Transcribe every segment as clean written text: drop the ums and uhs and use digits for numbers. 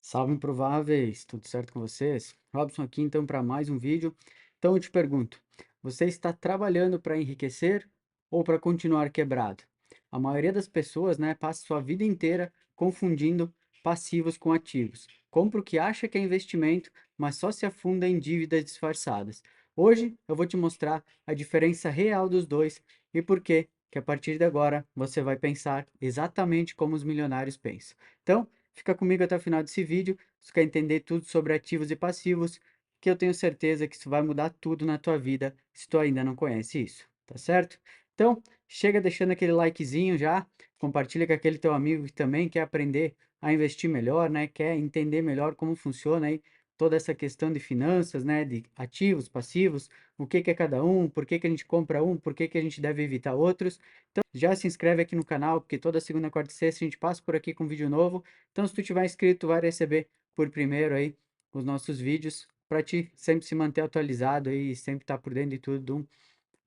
Salve improváveis, tudo certo com vocês? Robson aqui então para mais um vídeo. Então eu te pergunto, você está trabalhando para enriquecer ou para continuar quebrado? A maioria das pessoas, né, passa sua vida inteira confundindo passivos com ativos. Compra o que acha que é investimento, mas só se afunda em dívidas disfarçadas. Hoje eu vou te mostrar a diferença real dos dois e por que a partir de agora você vai pensar exatamente como os milionários pensam. Então, fica comigo até o final desse vídeo, se quer entender tudo sobre ativos e passivos, que eu tenho certeza que isso vai mudar tudo na tua vida, se tu ainda não conhece isso, tá certo? Então, chega deixando aquele likezinho já, compartilha com aquele teu amigo que também quer aprender a investir melhor, né? Quer entender melhor como funciona aí toda essa questão de finanças, né? De ativos, passivos, o que que é cada um, por que que a gente compra um, por que que a gente deve evitar outros. Então, já se inscreve aqui no canal, porque toda segunda, quarta e sexta a gente passa por aqui com vídeo novo. Então, se tu tiver inscrito, tu vai receber por primeiro aí os nossos vídeos para ti sempre se manter atualizado aí e sempre estar por dentro de tudo do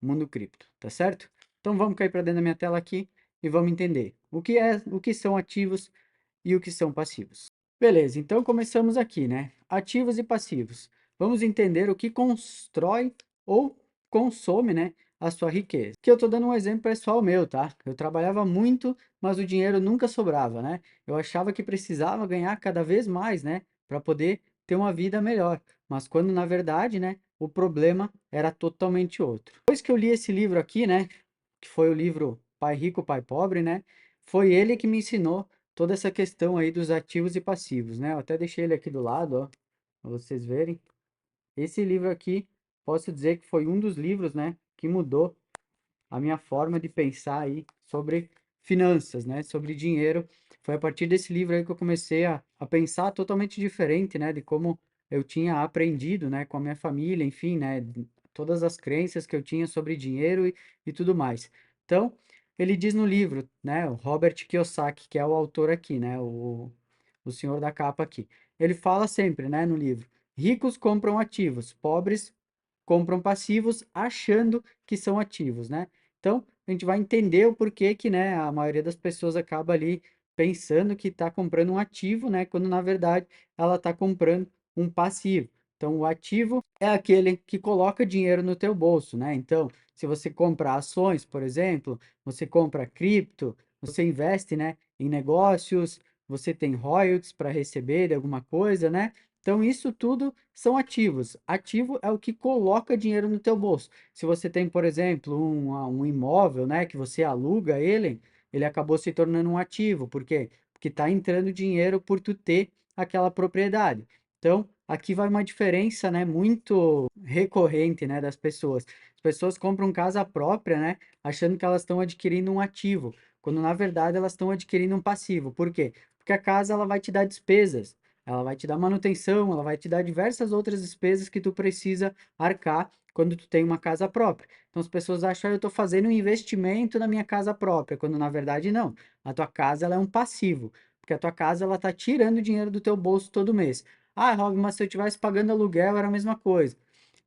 mundo cripto, tá certo? Então, vamos cair para dentro da minha tela aqui e vamos entender o que são ativos e o que são passivos. Beleza, então começamos aqui, né? Ativos e passivos. Vamos entender o que constrói ou consome, né, a sua riqueza. Que eu tô dando um exemplo pessoal meu, tá? Eu trabalhava muito, mas o dinheiro nunca sobrava, né? Eu achava que precisava ganhar cada vez mais, né, para poder ter uma vida melhor. Mas quando na verdade, né, o problema era totalmente outro. Depois que eu li esse livro aqui, né, que foi o livro Pai Rico, Pai Pobre, né? Foi ele que me ensinou toda essa questão aí dos ativos e passivos, né? Eu até deixei ele aqui do lado, ó, para vocês verem. Esse livro aqui, posso dizer que foi um dos livros, né, que mudou a minha forma de pensar aí sobre finanças, né, sobre dinheiro. Foi a partir desse livro aí que eu comecei a pensar totalmente diferente, né, de como eu tinha aprendido, né, com a minha família, enfim, né, todas as crenças que eu tinha sobre dinheiro e tudo mais. Então, ele diz no livro, né, o Robert Kiyosaki, que é o autor aqui, né, o senhor da capa aqui. Ele fala sempre, né, no livro, ricos compram ativos, pobres compram passivos achando que são ativos, né? Então, a gente vai entender o porquê que, né, a maioria das pessoas acaba ali pensando que está comprando um ativo, né, quando na verdade ela está comprando um passivo. Então, o ativo é aquele que coloca dinheiro no teu bolso, né? Então, se você compra ações, por exemplo, você compra cripto, você investe, né, em negócios, você tem royalties para receber de alguma coisa, né? Então, isso tudo são ativos. Ativo é o que coloca dinheiro no teu bolso. Se você tem, por exemplo, um imóvel, né, que você aluga ele, ele acabou se tornando um ativo. Por quê? Porque está entrando dinheiro por tu ter aquela propriedade. Então, aqui vai uma diferença, né, muito recorrente, né, das pessoas. As pessoas compram casa própria, né, achando que elas estão adquirindo um ativo, quando na verdade elas estão adquirindo um passivo. Por quê? Porque a casa ela vai te dar despesas. Ela vai te dar manutenção, ela vai te dar diversas outras despesas que tu precisa arcar quando tu tem uma casa própria. Então as pessoas acham, eu estou fazendo um investimento na minha casa própria, quando na verdade não. A tua casa ela é um passivo, porque a tua casa ela está tirando dinheiro do teu bolso todo mês. Ah, Rob, mas se eu estivesse pagando aluguel era a mesma coisa.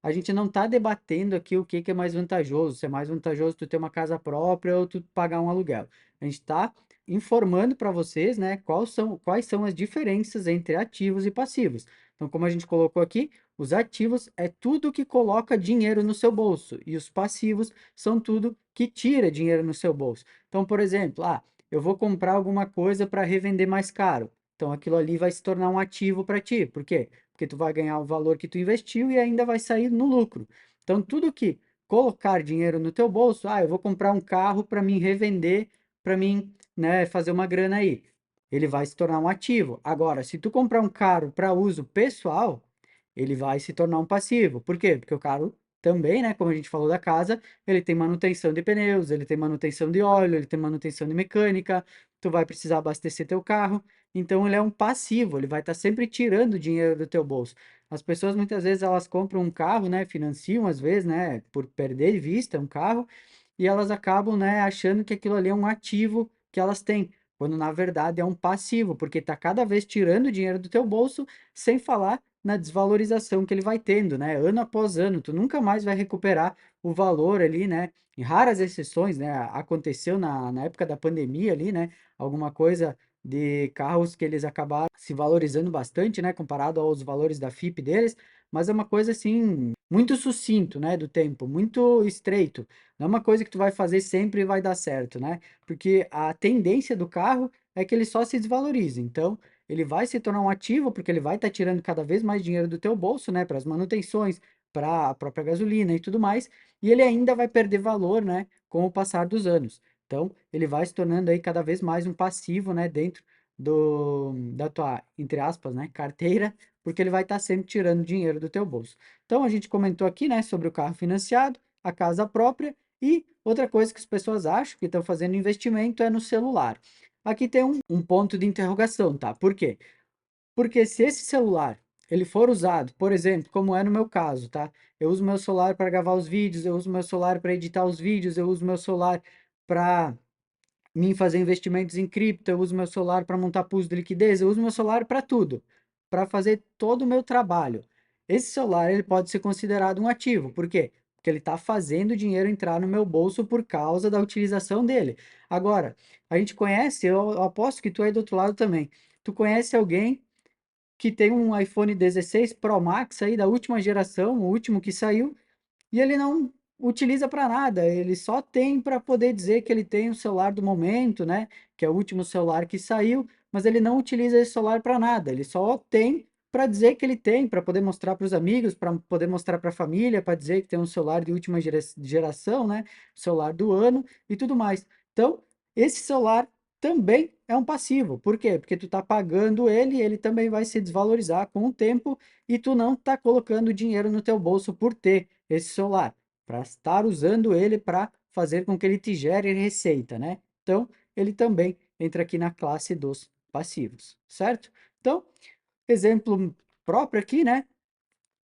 A gente não está debatendo aqui o que que é mais vantajoso, se é mais vantajoso tu ter uma casa própria ou tu pagar um aluguel. A gente está informando para vocês, né, quais são as diferenças entre ativos e passivos. Então, como a gente colocou aqui, os ativos é tudo que coloca dinheiro no seu bolso e os passivos são tudo que tira dinheiro no seu bolso. Então, por exemplo, eu vou comprar alguma coisa para revender mais caro. Então, aquilo ali vai se tornar um ativo para ti. Por quê? Porque tu vai ganhar o valor que tu investiu e ainda vai sair no lucro. Então, tudo que colocar dinheiro no teu bolso, eu vou comprar um carro para mim revender, para mim, né, fazer uma grana aí. Ele vai se tornar um ativo. Agora, se tu comprar um carro para uso pessoal, ele vai se tornar um passivo. Por quê? Porque o carro também, né, como a gente falou da casa, ele tem manutenção de pneus, ele tem manutenção de óleo, ele tem manutenção de mecânica, tu vai precisar abastecer teu carro, então ele é um passivo, ele vai estar sempre tirando dinheiro do teu bolso. As pessoas muitas vezes elas compram um carro, né, financiam às vezes, né, por perder de vista um carro, e elas acabam, né, achando que aquilo ali é um ativo que elas têm, quando na verdade é um passivo, porque está cada vez tirando dinheiro do teu bolso, sem falar na desvalorização que ele vai tendo, né, ano após ano, tu nunca mais vai recuperar o valor ali, né, em raras exceções, né, aconteceu na época da pandemia ali, né, alguma coisa de carros que eles acabaram se valorizando bastante, né, comparado aos valores da FIP deles, mas é uma coisa assim muito sucinto, né, do tempo, muito estreito. Não é uma coisa que tu vai fazer sempre e vai dar certo, né? Porque a tendência do carro é que ele só se desvalorize. Então, ele vai se tornar um ativo porque ele vai estar tirando cada vez mais dinheiro do teu bolso, né, para as manutenções, para a própria gasolina e tudo mais, e ele ainda vai perder valor, né, com o passar dos anos. Então, ele vai se tornando aí cada vez mais um passivo, né, dentro da tua, entre aspas, né, carteira, porque ele vai estar sempre tirando dinheiro do teu bolso. Então, a gente comentou aqui, né, sobre o carro financiado, a casa própria e outra coisa que as pessoas acham que estão fazendo investimento é no celular. Aqui tem um ponto de interrogação, tá? Por quê? Porque se esse celular ele for usado, por exemplo, como é no meu caso, tá? Eu uso meu celular para gravar os vídeos, eu uso meu celular para editar os vídeos, eu uso meu celular para mim fazer investimentos em cripto, eu uso meu celular para montar pools de liquidez, eu uso meu celular para tudo, para fazer todo o meu trabalho. Esse celular ele pode ser considerado um ativo, por quê? Porque ele está fazendo o dinheiro entrar no meu bolso por causa da utilização dele. Agora, a gente conhece, eu aposto que tu aí do outro lado também. Tu conhece alguém que tem um iPhone 16 Pro Max aí da última geração, o último que saiu, e ele não utiliza para nada, ele só tem para poder dizer que ele tem o celular do momento, né? Que é o último celular que saiu, mas ele não utiliza esse celular para nada, ele só tem para dizer que ele tem, para poder mostrar para os amigos, para poder mostrar para a família, para dizer que tem um celular de última geração, né? Celular do ano e tudo mais. Então, esse celular também é um passivo. Por quê? Porque tu tá pagando ele, ele também vai se desvalorizar com o tempo e tu não tá colocando dinheiro no teu bolso por ter esse celular, para estar usando ele para fazer com que ele te gere receita, né? Então, ele também entra aqui na classe dos passivos, certo? Então, exemplo próprio aqui, né?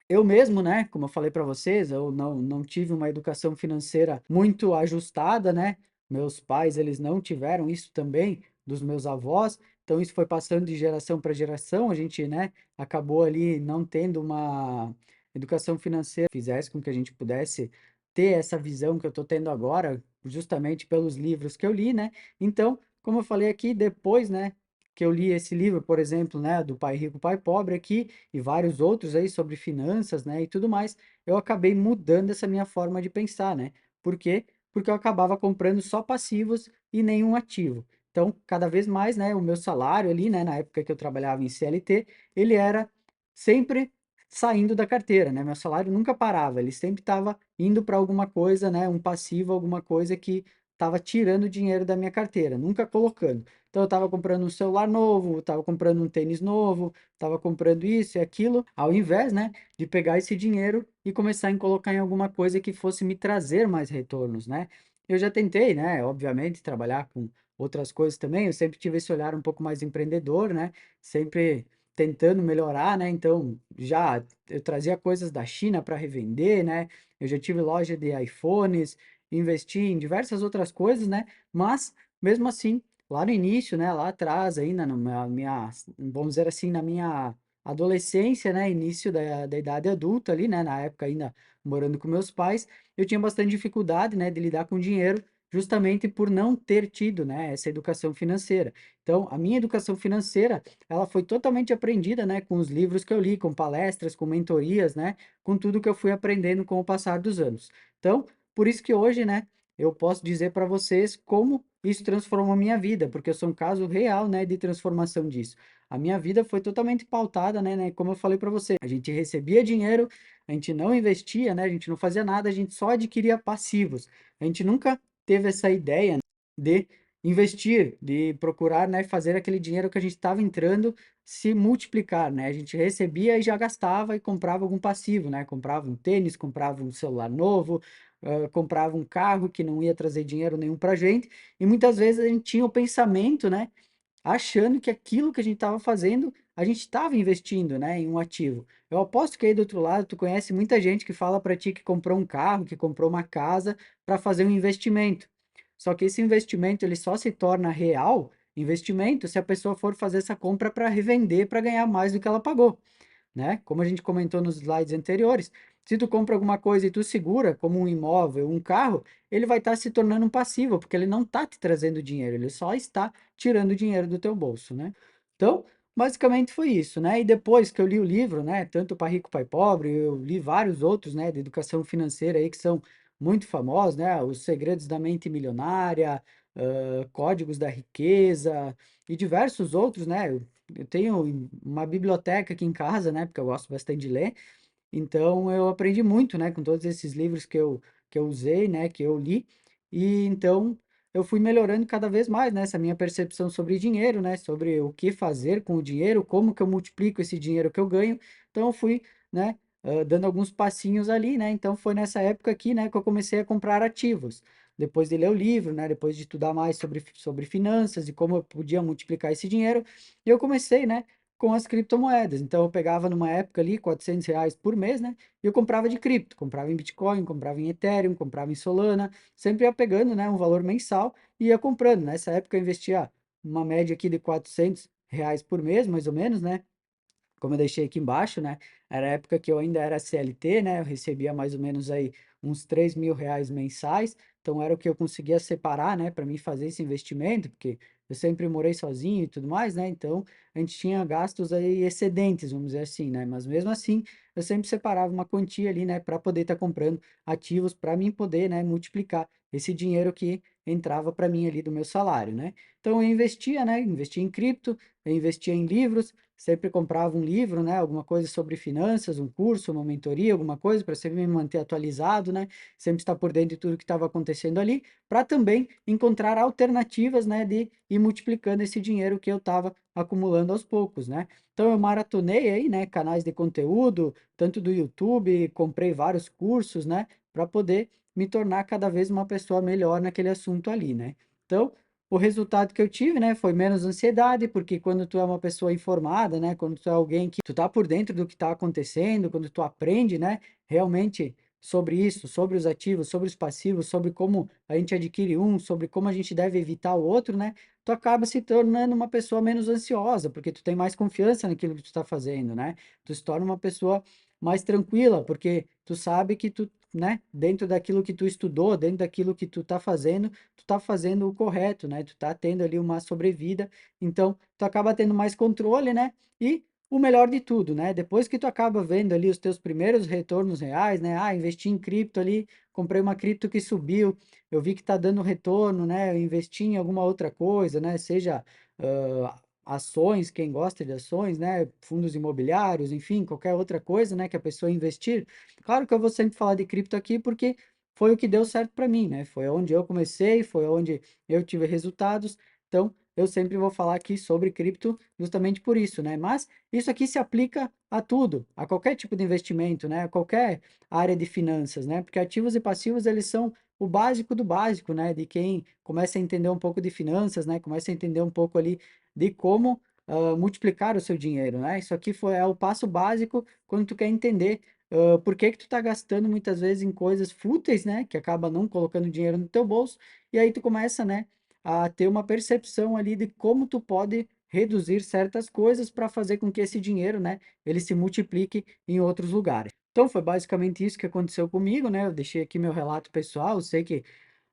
Eu mesmo, né, como eu falei para vocês, eu não tive uma educação financeira muito ajustada, né? Meus pais, eles não tiveram isso também dos meus avós, então isso foi passando de geração para geração, a gente, né, acabou ali não tendo uma educação financeira que fizesse com que a gente pudesse ter essa visão que eu estou tendo agora, justamente pelos livros que eu li, né? Então, como eu falei aqui, depois, né, que eu li esse livro, por exemplo, né, do Pai Rico, Pai Pobre aqui, e vários outros aí sobre finanças, né, e tudo mais, eu acabei mudando essa minha forma de pensar, né? Por quê? Porque eu acabava comprando só passivos e nenhum ativo. Então, cada vez mais, né, o meu salário ali, né, na época que eu trabalhava em CLT, ele era sempre saindo da carteira, né? Meu salário nunca parava, ele sempre estava indo para alguma coisa, né, um passivo, alguma coisa que estava tirando dinheiro da minha carteira, nunca colocando. Então, eu estava comprando um celular novo, estava comprando um tênis novo, estava comprando isso e aquilo, ao invés, né, de pegar esse dinheiro e começar a colocar em alguma coisa que fosse me trazer mais retornos, né? Eu já tentei, né, obviamente, trabalhar com outras coisas também, eu sempre tive esse olhar um pouco mais empreendedor, né? Sempre tentando melhorar, né? Então, já eu trazia coisas da China para revender, né? Eu já tive loja de iPhones, investi em diversas outras coisas, né? Mas mesmo assim, lá no início, né, lá atrás ainda, vamos dizer assim, na minha adolescência, né, início da idade adulta ali, né, na época ainda morando com meus pais, eu tinha bastante dificuldade, né, de lidar com dinheiro, justamente por não ter tido, né, essa educação financeira. Então, a minha educação financeira, ela foi totalmente aprendida, né, com os livros que eu li, com palestras, com mentorias, né, com tudo que eu fui aprendendo com o passar dos anos. Então, por isso que hoje, né, eu posso dizer para vocês como isso transformou a minha vida, porque eu sou um caso real, né, de transformação disso. A minha vida foi totalmente pautada, né, como eu falei para você, a gente recebia dinheiro, a gente não investia, né, a gente não fazia nada, a gente só adquiria passivos. A gente nunca teve essa ideia, né, de investir, de procurar, né, fazer aquele dinheiro que a gente estava entrando se multiplicar, né? A gente recebia e já gastava e comprava algum passivo, né? Comprava um tênis, comprava um celular novo, comprava um carro que não ia trazer dinheiro nenhum para gente, e muitas vezes a gente tinha o pensamento, né, achando que aquilo que a gente estava fazendo, a gente estava investindo, né, em um ativo. Eu aposto que aí do outro lado tu conhece muita gente que fala para ti que comprou um carro, que comprou uma casa para fazer um investimento. Só que esse investimento ele só se torna real investimento se a pessoa for fazer essa compra para revender para ganhar mais do que ela pagou, né? Como a gente comentou nos slides anteriores, se tu compra alguma coisa e tu segura, como um imóvel, um carro, ele vai estar se tornando um passivo, porque ele não está te trazendo dinheiro, ele só está tirando dinheiro do teu bolso, né? Então, basicamente foi isso, né? E depois que eu li o livro, né, tanto Pai Rico, Pai Pobre, eu li vários outros, né, de educação financeira aí que são muito famosos, né? Os Segredos da Mente Milionária, Códigos da Riqueza e diversos outros, né? Eu tenho uma biblioteca aqui em casa, né, porque eu gosto bastante de ler. Então eu aprendi muito, né, com todos esses livros que eu usei, né, que eu li, e então eu fui melhorando cada vez mais, né, essa minha percepção sobre dinheiro, né, sobre o que fazer com o dinheiro, como que eu multiplico esse dinheiro que eu ganho. Então eu fui, né, dando alguns passinhos ali, né, então foi nessa época aqui, né, que eu comecei a comprar ativos. Depois de ler o livro, né, depois de estudar mais sobre finanças e como eu podia multiplicar esse dinheiro, eu comecei, né, com as criptomoedas. Então eu pegava numa época ali R$ 400 por mês, né? E eu comprava de cripto, comprava em Bitcoin, comprava em Ethereum, comprava em Solana, sempre ia pegando, né, um valor mensal e ia comprando. Nessa época eu investia uma média aqui de R$ 400 por mês, mais ou menos, né? Como eu deixei aqui embaixo, né? Era a época que eu ainda era CLT, né? Eu recebia mais ou menos aí uns R$ 3.000 mensais. Então era o que eu conseguia separar, né? Para mim fazer esse investimento, porque eu sempre morei sozinho e tudo mais, né? Então a gente tinha gastos aí excedentes, vamos dizer assim, né? Mas mesmo assim, eu sempre separava uma quantia ali, né? Para poder estar comprando ativos, para mim poder, né? Multiplicar esse dinheiro que entrava para mim ali do meu salário, né? Então eu investia, né? Investia em cripto, eu investia em livros, sempre comprava um livro, né, alguma coisa sobre finanças, um curso, uma mentoria, alguma coisa para sempre me manter atualizado, né, sempre estar por dentro de tudo que estava acontecendo ali, para também encontrar alternativas, né, de ir multiplicando esse dinheiro que eu estava acumulando aos poucos, né. Então eu maratonei aí, né, canais de conteúdo, tanto do YouTube, comprei vários cursos, né, para poder me tornar cada vez uma pessoa melhor naquele assunto ali, né. Então, o resultado que eu tive, né, foi menos ansiedade, porque quando tu é uma pessoa informada, né, quando tu é alguém que tu tá por dentro do que está acontecendo, quando tu aprende, né, realmente sobre isso, sobre os ativos, sobre os passivos, sobre como a gente adquire um, sobre como a gente deve evitar o outro, né, tu acaba se tornando uma pessoa menos ansiosa, porque tu tem mais confiança naquilo que tu está fazendo, né, tu se torna uma pessoa mais tranquila, porque tu sabe que tu, né, dentro daquilo que tu estudou, dentro daquilo que tu tá fazendo o correto, né? Tu tá tendo ali uma sobrevida, então tu acaba tendo mais controle, né? E o melhor de tudo, né? Depois que tu acaba vendo ali os teus primeiros retornos reais, né? Ah, investi em cripto ali, comprei uma cripto que subiu, eu vi que tá dando retorno, né? Eu investi em alguma outra coisa, né? Seja ações, quem gosta de ações, né? Fundos imobiliários, enfim, qualquer outra coisa, né? Que a pessoa investir. Claro que eu vou sempre falar de cripto aqui porque foi o que deu certo para mim, né? Foi onde eu comecei, foi onde eu tive resultados. Então, eu sempre vou falar aqui sobre cripto justamente por isso, né? Mas isso aqui se aplica a tudo, a qualquer tipo de investimento, né? A qualquer área de finanças, né? Porque ativos e passivos, eles são o básico do básico, né? De quem começa a entender um pouco de finanças, né? Começa a entender um pouco ali de como multiplicar o seu dinheiro, né? Isso aqui é o passo básico quando tu quer entender por que que tu tá gastando muitas vezes em coisas fúteis, né, que acaba não colocando dinheiro no teu bolso, e aí tu começa, né, a ter uma percepção ali de como tu pode reduzir certas coisas para fazer com que esse dinheiro, né, ele se multiplique em outros lugares. Então foi basicamente isso que aconteceu comigo, né? Eu deixei aqui meu relato pessoal, eu sei que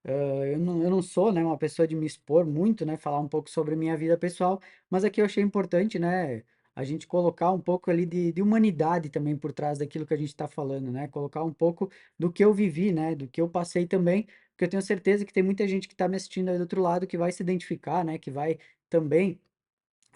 eu não sou, né, uma pessoa de me expor muito, né, falar um pouco sobre minha vida pessoal, mas aqui eu achei importante, né, a gente colocar um pouco ali de humanidade também por trás daquilo que a gente está falando, né, colocar um pouco do que eu vivi, né, do que eu passei também, porque eu tenho certeza que tem muita gente que está me assistindo aí do outro lado que vai se identificar, né, que vai também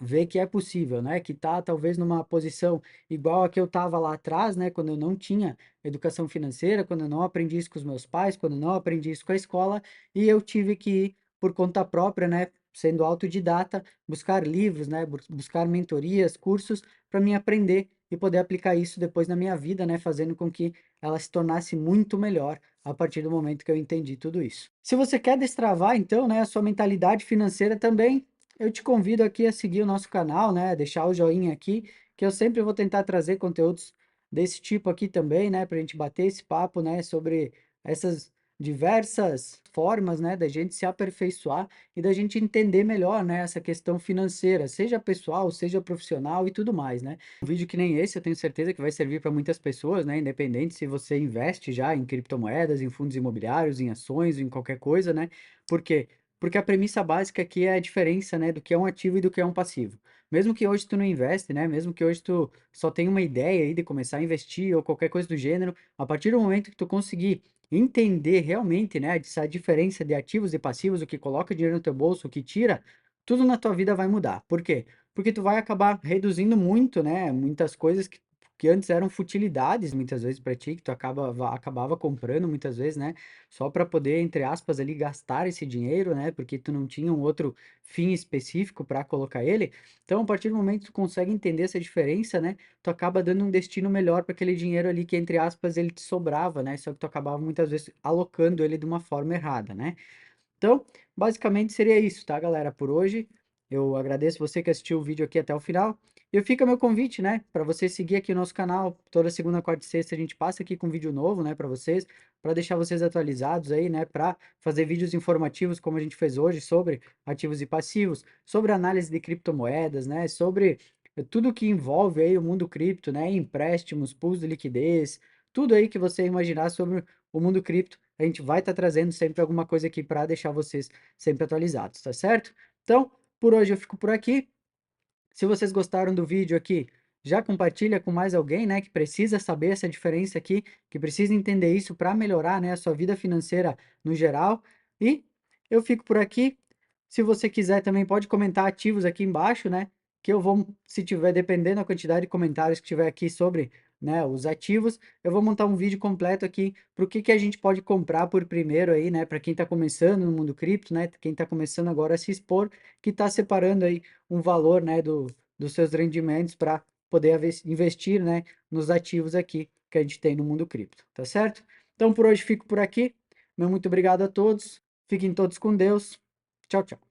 ver que é possível, né? Que tá talvez numa posição igual a que eu estava lá atrás, né? Quando eu não tinha educação financeira, quando eu não aprendi isso com os meus pais, quando eu não aprendi isso com a escola, e eu tive que ir por conta própria, né? Sendo autodidata, buscar livros, né? Buscar mentorias, cursos para me aprender e poder aplicar isso depois na minha vida, né? Fazendo com que ela se tornasse muito melhor a partir do momento que eu entendi tudo isso. Se você quer destravar, então, né, a sua mentalidade financeira também, eu te convido aqui a seguir o nosso canal, né? Deixar o joinha aqui, que eu sempre vou tentar trazer conteúdos desse tipo aqui também, né? Para a gente bater esse papo, né? Sobre essas diversas formas, né, da gente se aperfeiçoar e da gente entender melhor, né, essa questão financeira, seja pessoal, seja profissional e tudo mais, né. Um vídeo que nem esse eu tenho certeza que vai servir para muitas pessoas, né, independente se você investe já em criptomoedas, em fundos imobiliários, em ações, em qualquer coisa, né. Por quê? Porque a premissa básica aqui é a diferença, né, do que é um ativo e do que é um passivo. Mesmo que hoje tu não investe, né, mesmo que hoje tu só tenha uma ideia aí de começar a investir ou qualquer coisa do gênero, a partir do momento que tu conseguir entender realmente, né, essa diferença de ativos e passivos, o que coloca dinheiro no teu bolso, o que tira, tudo na tua vida vai mudar. Por quê? Porque tu vai acabar reduzindo muito, né, muitas coisas que antes eram futilidades, muitas vezes para ti, que tu acabava comprando muitas vezes, né, só para poder, entre aspas, ali, gastar esse dinheiro, né, porque tu não tinha um outro fim específico para colocar ele. Então, a partir do momento que tu consegue entender essa diferença, né, tu acaba dando um destino melhor para aquele dinheiro ali que, entre aspas, ele te sobrava, né? Só que tu acabava muitas vezes alocando ele de uma forma errada, né? Então, basicamente seria isso, tá, galera? Por hoje, eu agradeço você que assistiu o vídeo aqui até o final. E fica meu convite, né, para você seguir aqui o nosso canal. Toda segunda, quarta e sexta a gente passa aqui com vídeo novo, né, para vocês, para deixar vocês atualizados aí, né, para fazer vídeos informativos como a gente fez hoje sobre ativos e passivos, sobre análise de criptomoedas, né, sobre tudo que envolve aí o mundo cripto, né, empréstimos, pools de liquidez, tudo aí que você imaginar sobre o mundo cripto a gente vai estar trazendo sempre alguma coisa aqui para deixar vocês sempre atualizados, tá certo? Então, por hoje eu fico por aqui. Se vocês gostaram do vídeo aqui, já compartilha com mais alguém, né, que precisa saber essa diferença aqui, que precisa entender isso para melhorar, né, a sua vida financeira no geral. E eu fico por aqui. Se você quiser também pode comentar ativos aqui embaixo, né, que eu vou, se tiver, dependendo da quantidade de comentários que tiver aqui sobre, né, os ativos, eu vou montar um vídeo completo aqui para o que que a gente pode comprar por primeiro aí, né, para quem está começando no mundo cripto, né, quem está começando agora a se expor, que está separando aí um valor, né, dos seus rendimentos para poder investir, né, nos ativos aqui que a gente tem no mundo cripto, tá certo? Então por hoje fico por aqui. Meu muito obrigado a todos. Fiquem todos com Deus. Tchau, tchau.